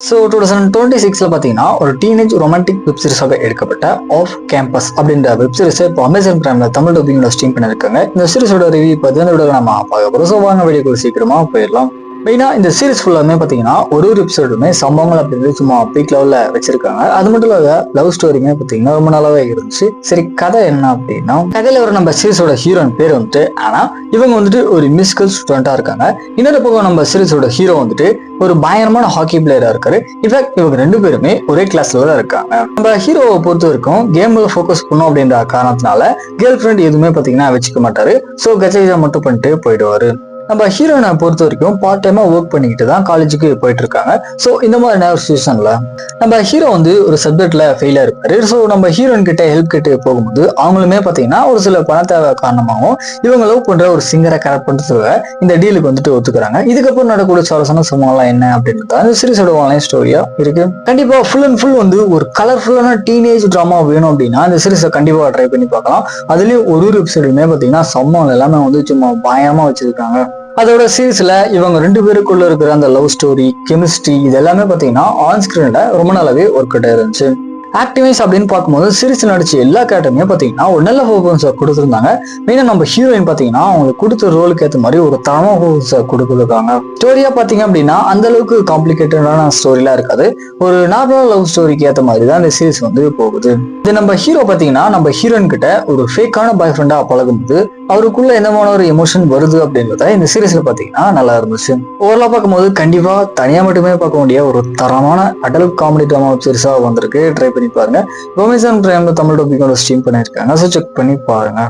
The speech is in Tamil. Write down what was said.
ஸோ 2026 பார்த்தீங்கன்னா ஒரு டீனேஜ் ரொமான்டிக் வெப் சீரிஸாக எடுக்கப்பட்ட ஆஃப் கேம்பஸ் அப்படின்ற வெப் சீரிஸை இப்போ அமேசான் பிரைம்ல தமிழ் டப்பிங்கோட ஸ்ட்ரீம் பண்ணியிருக்காங்க. இந்த சீரிஸோட ரிவ்யூ பார்த்து நம்ம பார்க்க போகிறோம். ஸோ வாங்க வீடியோக்குள்ள சீக்கிரமா போயிடலாம். மெயினாக இந்த சீரிஸ் ஃபுல்லாமே பார்த்தீங்கன்னா ஒரு எபிசோடுமே சம்பவங்கள் அப்படின்றது சும்மா பீக் லெவலில் வச்சிருக்காங்க. அது மட்டும் இல்லாத லவ் ஸ்டோரியுமே பார்த்தீங்கன்னா ரொம்ப நல்லாவே இருந்துச்சு. சரி, கதை என்ன அப்படின்னா, கதையில வர நம்ம சீரிஸோட ஹீரோயின் பேர் வந்துட்டு ஆனா இவங்க வந்துட்டு ஒரு மியூசிக்கல் ஸ்டூடெண்டா இருக்காங்க. இன்னொரு பக்கம் நம்ம சீரிஸோட ஹீரோ வந்துட்டு ஒரு பயங்கரமான ஹாக்கி பிளேயரா இருக்காரு. இன்ஃபேக்ட் இவங்க ரெண்டு பேருமே ஒரே கிளாஸ்ல தான் இருக்காங்க. நம்ம ஹீரோவை பொறுத்த வரைக்கும் கேம்ல ஃபோக்கஸ் பண்ணும் அப்படின்ற காரணத்தினால கேர்ள் ஃப்ரெண்ட் எதுவுமே பார்த்தீங்கன்னா வச்சுக்க மாட்டாரு. ஸோ கஜா மட்டும் பண்ணிட்டு போயிடுவாரு. நம்ம ஹீரோயினை பொறுத்த வரைக்கும் பார்ட் டைமா ஒர்க் பண்ணிக்கிட்டு தான் காலேஜுக்கு போயிட்டு இருக்காங்க. ஸோ இந்த மாதிரி ஒரு சுச்சுவேஷன்ல நம்ம ஹீரோ வந்து ஒரு சப்ஜெக்ட்ல ஃபெயிலா இருப்பாரு. ஸோ நம்ம ஹீரோயின் கிட்ட ஹெல்ப் கிட்ட போகும்போது அவங்களுமே பார்த்தீங்கன்னா ஒரு சில பண தேவை காரணமாகவும் இவங்க லவ் பண்ற ஒரு சிங்கரை கரெக்ட் பண்றதுக்காக இந்த டீலுக்கு வந்துட்டு ஒத்துக்கிறாங்க. இதுக்கப்புறம் நடக்கூடிய சுவாரஸ்யமான சம்பவம்லாம் என்ன அப்படின்றது அந்த சீரிஸோட ஆன்லைன் ஸ்டோரியா இருக்கு. கண்டிப்பா ஃபுல் அண்ட் ஃபுல் வந்து ஒரு கலர்ஃபுல்லான டீனேஜ் டிராமா வேணும் அப்படின்னா இந்த சீரிஸை கண்டிப்பா ட்ரை பண்ணி பார்க்கலாம். அதுலயும் ஒரு எபிசோடுமே பார்த்தீங்கன்னா சம்பவம் எல்லாமே வந்து சும்மா பயமா வச்சிருக்காங்க. அதோட சீரிஸ்ல இவங்க ரெண்டு பேருக்குள்ள இருக்கிற அந்த லவ் ஸ்டோரி, கெமிஸ்ட்ரி இது எல்லாமே பாத்தீங்கன்னா ஆன் ஸ்கிரீன்ல ரொம்ப நாளாவே ஒர்க் அவுட் ஆயிருந்துச்சு. ஆக்டிவைஸ் அப்படின்னு பார்க்கும்போது சீரிஸ் நடிச்ச எல்லா கேரக்டருமே பார்த்தீங்கன்னா ஒரு நல்ல பர்ஃபார்மன்ஸை கொடுத்துருந்தாங்க. மெயினாக நம்ம ஹீரோயின் பார்த்தீங்கன்னா அவங்களுக்கு கொடுத்த ரோலுக்கு ஏற்ற மாதிரி ஒரு தரமான பர்ஃபார்மன்ஸை கொடுத்துருக்காங்க. ஸ்டோரியா பார்த்தீங்க அப்படின்னா அந்த அளவுக்கு காம்ப்ளிகேட்டடான ஸ்டோரிலாம் இருக்காது. ஒரு நார்மல் லவ் ஸ்டோரிக்கு ஏற்ற மாதிரி தான் இந்த சீரிஸ் வந்து போகுது. இது நம்ம ஹீரோ பார்த்தீங்கன்னா நம்ம ஹீரோயின் கிட்ட ஒரு ஃபேக்கான பாய் ஃப்ரெண்டா பழகும்போது அவருக்குள்ள எந்த மாதிரி ஒரு எமோஷன் வருது அப்படின்றத இந்த சீரிஸ்ல பார்த்தீங்கன்னா நல்லா இருந்துச்சு. ஓவரலா பார்க்கும்போது கண்டிப்பா தனியா மட்டுமே பார்க்க வேண்டிய ஒரு தரமான அடல்ட் காமெடி ட்ராமா சீரிஸா வந்திருக்கு. ட்ரை பண்ணி பாருங்க. அமேசான் பிரைம்ல தமிழ் டப்பிங்கோட ஸ்ட்ரீம் பண்ணியிருக்காங்க. ஸோ செக் பண்ணி பாருங்க.